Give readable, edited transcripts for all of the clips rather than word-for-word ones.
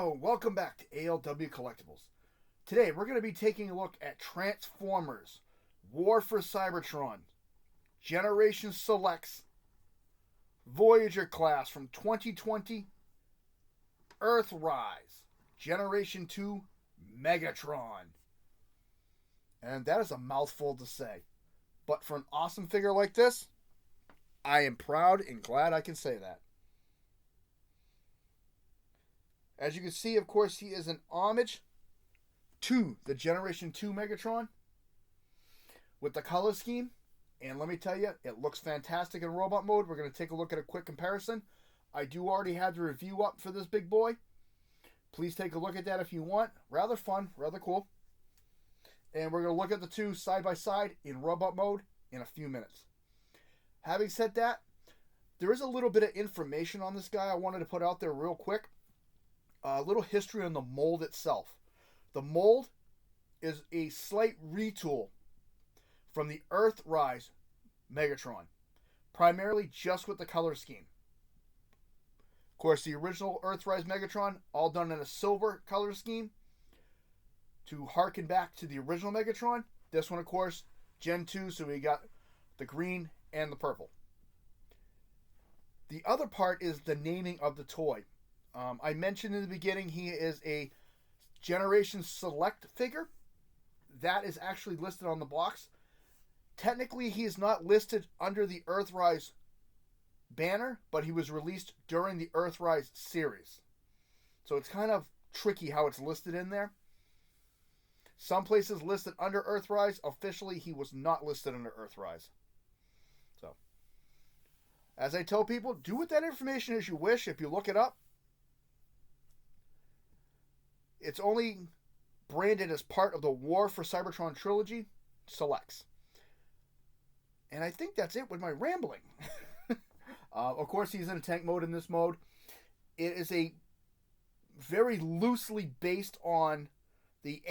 Hello, welcome back to ALW Collectibles. Today we're going to be taking a look at Transformers, War for Cybertron, Generations Selects Voyager class from 2020, Earthrise, Generation 2 Megatron. And that is a mouthful to say. But for an awesome figure like this, I am proud and glad I can say that. As you can see, of course, he is an homage to the Generation 2 Megatron with the color scheme. And let me tell you, it looks fantastic in robot mode. We're going to take a look at a quick comparison. I do already have the review up for this big boy. Please take a look at that if you want. Rather fun, rather cool. And we're going to look at the two side by side in robot mode in a few minutes. Having said that, there is a little bit of information on this guy I wanted to put out there real quick. A little history on the mold itself. The mold is a slight retool from the Earthrise Megatron, primarily just with the color scheme. Of course, the original Earthrise Megatron, all done in a silver color scheme to harken back to the original Megatron. This one, of course, Gen 2, so we got the green and the purple. The other part is the naming of the toy. I mentioned in the beginning he is a Generation Select figure. That is actually listed on the box. Technically, he is not listed under the Earthrise banner, but he was released during the Earthrise series. So it's kind of tricky how it's listed in there. Some places listed under Earthrise. Officially, he was not listed under Earthrise. So, as I tell people, do with that information as you wish. If you look it up, it's only branded as part of the War for Cybertron trilogy selects. And I think that's it with my rambling. Of course, he's in a tank mode in this mode. It is a very loosely based on the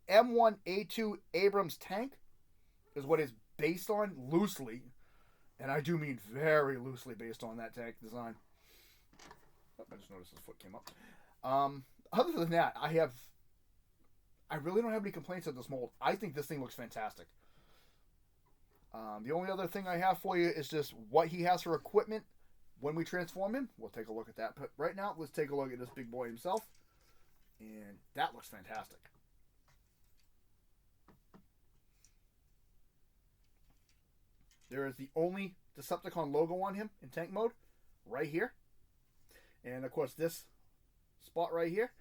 M1A2 Abrams tank is what it's based on, loosely. And I do mean very loosely based on that tank design. Oh, I just noticed his foot came up. Other than that, I really don't have any complaints of this mold. I think this thing looks fantastic. The only other thing I have for you is just what he has for equipment when we transform him. We'll take a look at that. But right now, let's take a look at this big boy himself. And that looks fantastic. There is the only Decepticon logo on him in tank mode, right here. And of course, this spot right here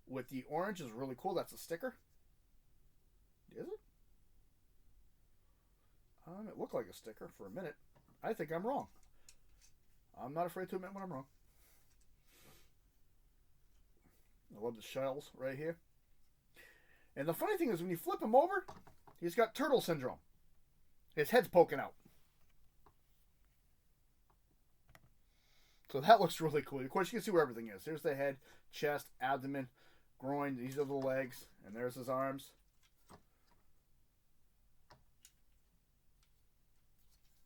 with the orange is really cool. That's a sticker. Is it? It looked like a sticker for a minute. I think I'm wrong. I'm not afraid to admit when I'm wrong. I love the shells right here. And the funny thing is, when you flip him over, he's got turtle syndrome. His head's poking out. So that looks really cool. Of course, you can see where everything is. There's the head, chest, abdomen, groin. These are the legs. And there's his arms.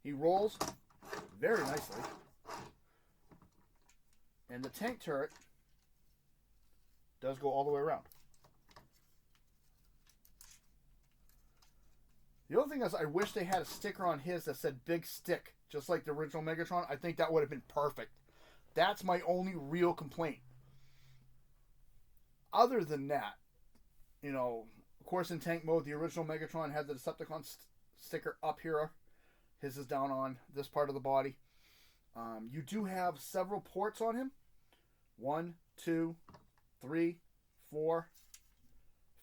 He rolls very nicely. And the tank turret does go all the way around. The other thing is, I wish they had a sticker on his that said Big Stick, just like the original Megatron. I think that would have been perfect. That's my only real complaint. Other than that, of course in tank mode, the original Megatron had the Decepticon sticker up here. His is down on this part of the body. You do have several ports on him. 1, 2, 3, 4,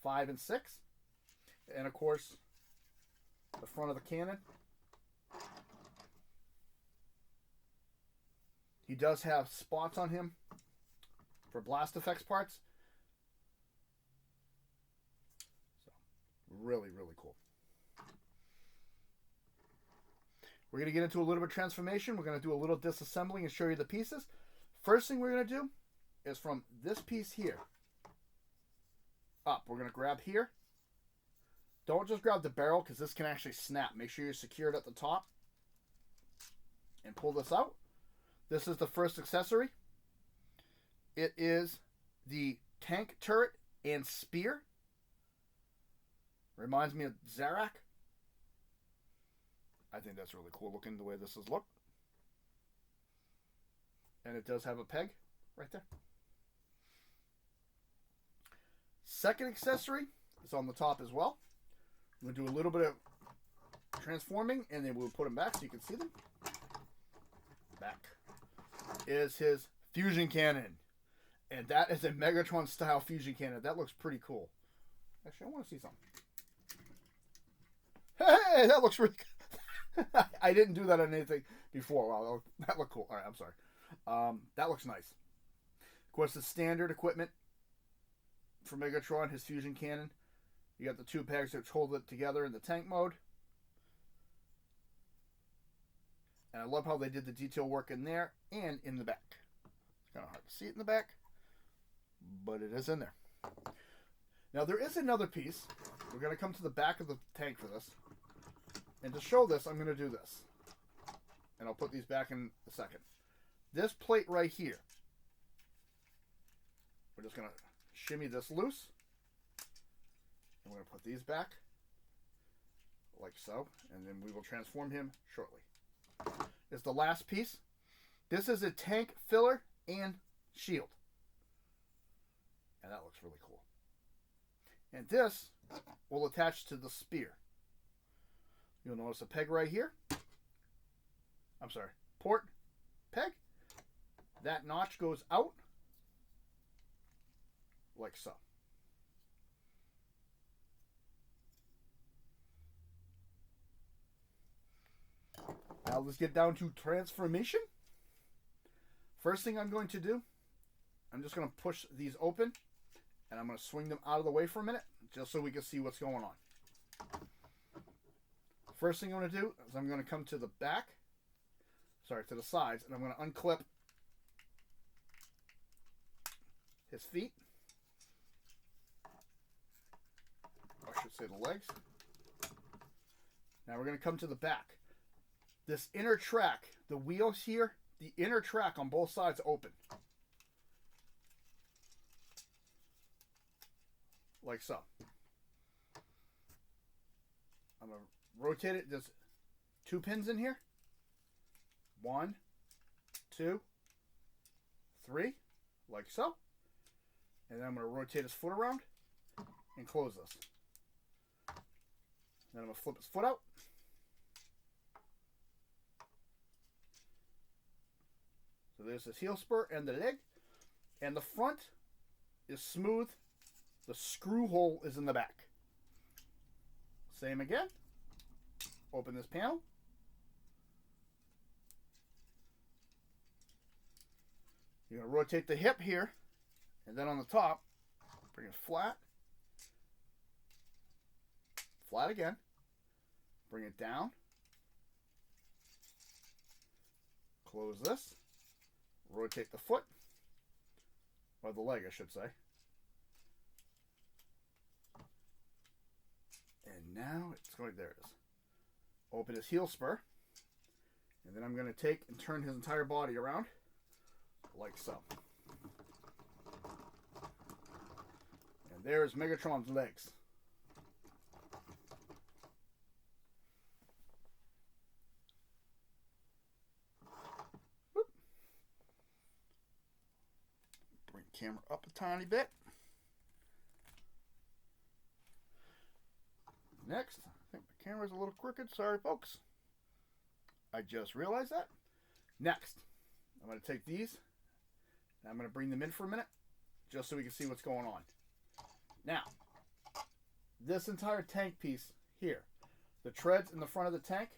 5, and 6. And of course, the front of the cannon. He does have spots on him for blast effects parts. So, really, really cool. We're going to get into a little bit of transformation. We're going to do a little disassembling and show you the pieces. First thing we're going to do is from this piece here up. We're going to grab here. Don't just grab the barrel because this can actually snap. Make sure you're secured at the top. And pull this out. This is the first accessory. It is the tank turret and spear. Reminds me of Zarak. I think that's really cool looking the way this is looked. And it does have a peg right there. Second accessory is on the top as well. I'm going to do a little bit of transforming and then we'll put them back so you can see them. Back is his fusion cannon. And that is a Megatron style fusion cannon. That looks pretty cool. Actually, I want to see something. Hey, that looks really good. I didn't do that on anything before. Wow, that looked cool. All right, I'm sorry. That looks nice. Of course, the standard equipment for Megatron, his fusion cannon. You got the two pegs that hold it together in the tank mode. And I love how they did the detail work in there and in the back. It's kind of hard to see it in the back, but it is in there. Now, there is another piece. We're going to come to the back of the tank for this. And to show this, I'm going to do this. And I'll put these back in a second. This plate right here. We're just going to shimmy this loose. And we're going to put these back. Like so. And then we will transform him shortly. It's the last piece. This is a tank filler and shield. And that looks really cool. And this will attach to the spear. You'll notice a peg right here. I'm sorry, port, peg. That notch goes out like so. Now let's get down to transformation. First thing I'm going to do, I'm just going to push these open and I'm going to swing them out of the way for a minute just so we can see what's going on. First thing I'm going to do is I'm going to come to the back, to the sides, and I'm going to unclip his feet. I should say the legs. Now we're going to come to the back. This inner track, the wheels here, the inner track on both sides open. Like so. I'm going to rotate it. There's 2 pins in here. 1, 2, 3. Like so. And then I'm going to rotate his foot around and close this. Then I'm going to flip his foot out. So there's his heel spur and the leg. And the front is smooth. The screw hole is in the back. Same again. Open this panel. You're going to rotate the hip here. And then on the top, bring it flat. Flat again. Bring it down. Close this. Rotate the foot. Or the leg, I should say. And now it's going, there it is. Open his heel spur. And then I'm going to take and turn his entire body around. Like so. And there's Megatron's legs. Whoop. Bring the camera up a tiny bit. Next, I think my camera's a little crooked. Sorry, folks. I just realized that. Next, I'm going to take these and I'm going to bring them in for a minute just so we can see what's going on. Now, this entire tank piece here, the treads in the front of the tank,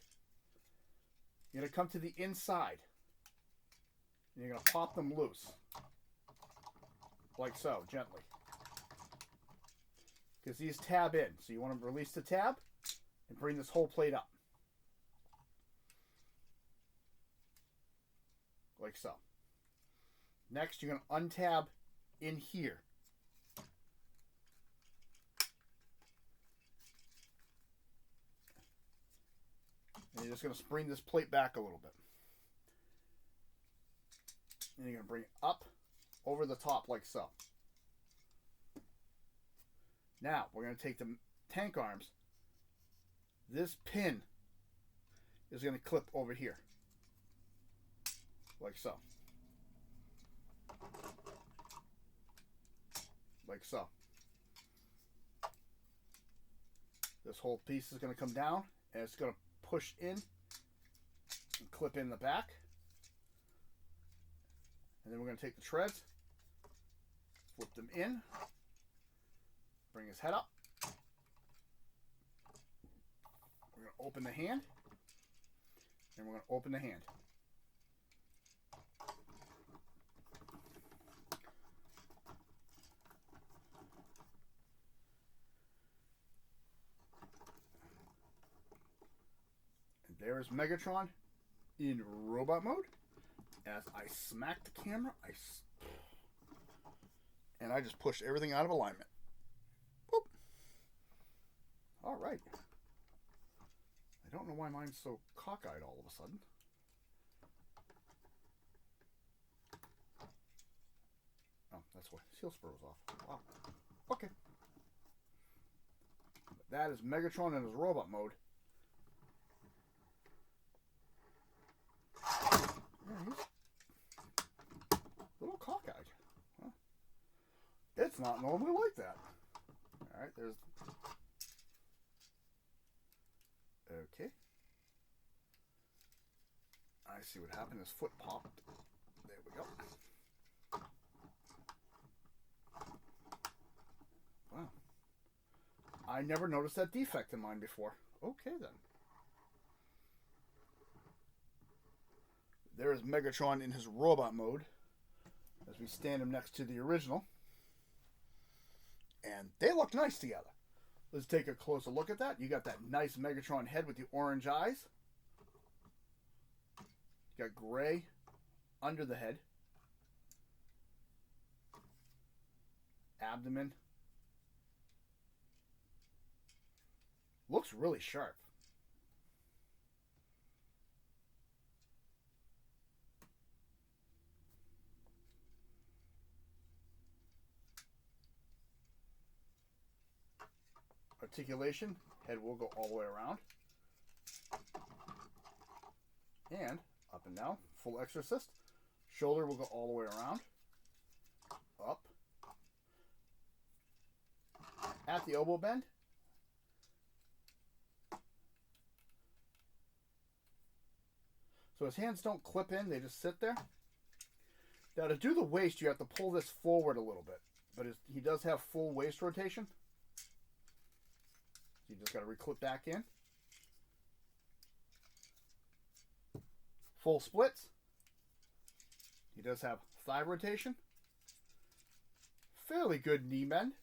you're going to come to the inside and you're going to pop them loose. Like so, gently. Because these tab in. So you want to release the tab and bring this whole plate up. Like so. Next, you're going to untab in here. And you're just going to bring this plate back a little bit. And you're going to bring it up over the top like so. Now, we're going to take the tank arms. This pin is going to clip over here. Like so. Like so. This whole piece is going to come down, and it's going to push in and clip in the back. And then we're going to take the treads, flip them in, bring his head up. We're going to open the hand, and we're going to open the hand. And there's Megatron in robot mode. As I smack the camera, and I just pushed everything out of alignment. Boop. All right. I don't know why mine's so cockeyed all of a sudden. Oh, that's why. Seal spur was off. Wow. Okay. But that is Megatron in his robot mode. Yeah, he's a little cockeyed. Huh. It's not normally like that. Alright, there's... Okay. I see what happened. His foot popped. There we go. Wow. I never noticed that defect in mine before. Okay, then. There is Megatron in his robot mode as we stand him next to the original. And they look nice together. Let's take a closer look at that. You got that nice Megatron head with the orange eyes. You got gray under the head. Abdomen. Looks really sharp. Articulation, head will go all the way around. And up and down, full exorcist. Shoulder will go all the way around. Up. At the elbow bend. So his hands don't clip in, they just sit there. Now to do the waist, you have to pull this forward a little bit. But he does have full waist rotation. You just got to reclip back in. Full splits. He does have thigh rotation. Fairly good knee bend.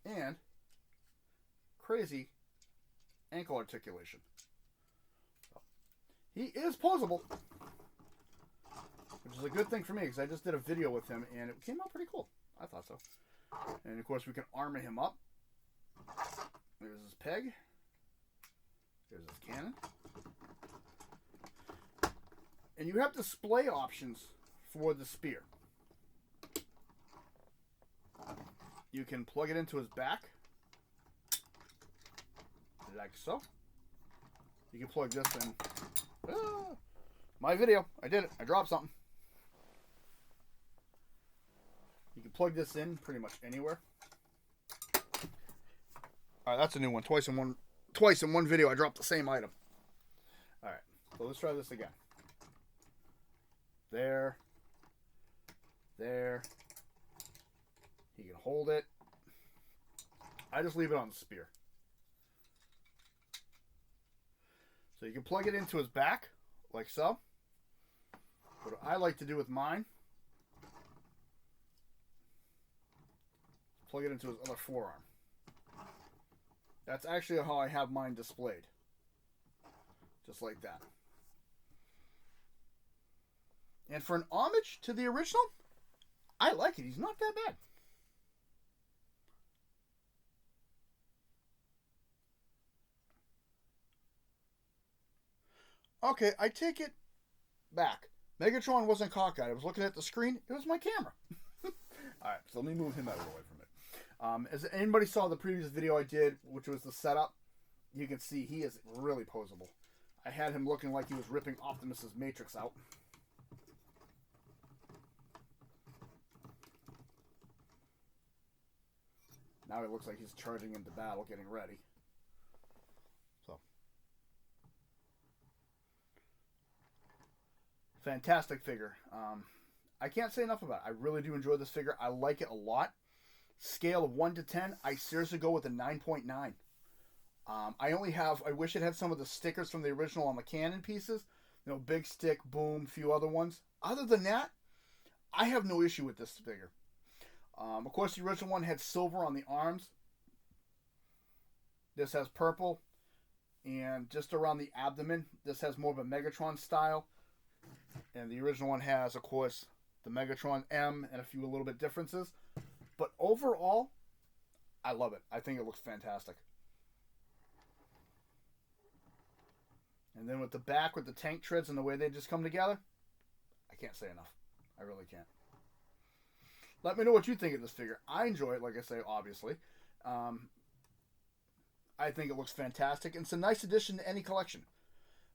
And crazy ankle articulation. So, he is posable. Which is a good thing for me because I just did a video with him and it came out pretty cool. I thought so. And of course we can armor him up. There's his peg. There's his cannon. And you have display options for the spear. You can plug it into his back. Like so. You can plug this in. Ah, my video. I did it. I dropped something. You can plug this in pretty much anywhere. All right, that's a new one. Twice in one video, I dropped the same item. All right, so let's try this again. There. He can hold it. I just leave it on the spear. So you can plug it into his back, like so. What I like to do with mine, plug it into his other forearm. That's actually how I have mine displayed. Just like that. And for an homage to the original, I like it. He's not that bad. Okay, I take it back. Megatron wasn't cockeyed. I was looking at the screen. It was my camera. Alright, so let me move him out of the way from it. As anybody saw the previous video I did, which was the setup, you can see he is really posable. I had him looking like he was ripping Optimus's Matrix out. Now he looks like he's charging into battle, getting ready. So, fantastic figure. I can't say enough about it. I really do enjoy this figure. I like it a lot. Scale of 1 to 10, I seriously go with a 9.9. I wish it had some of the stickers from the original on the cannon pieces. You know, Big Stick, Boom, a few other ones. Other than that, I have no issue with this figure. Of course, the original one had silver on the arms. This has purple. And just around the abdomen, this has more of a Megatron style. And the original one has, of course, the Megatron M and a few little bit differences. But overall, I love it. I think it looks fantastic. And then with the back, with the tank treads and the way they just come together, I can't say enough. I really can't. Let me know what you think of this figure. I enjoy it, like I say, obviously. I think it looks fantastic. And it's a nice addition to any collection.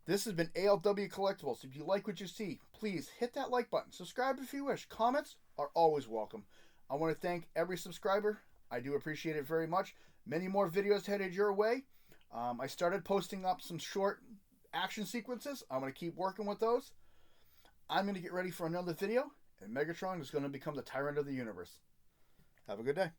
This has been ALW Collectibles. If you like what you see, please hit that like button. Subscribe if you wish. Comments are always welcome. I want to thank every subscriber. I do appreciate it very much. Many more videos headed your way. I started posting up some short action sequences. I'm going to keep working with those. I'm going to get ready for another video. And Megatron is going to become the tyrant of the universe. Have a good day.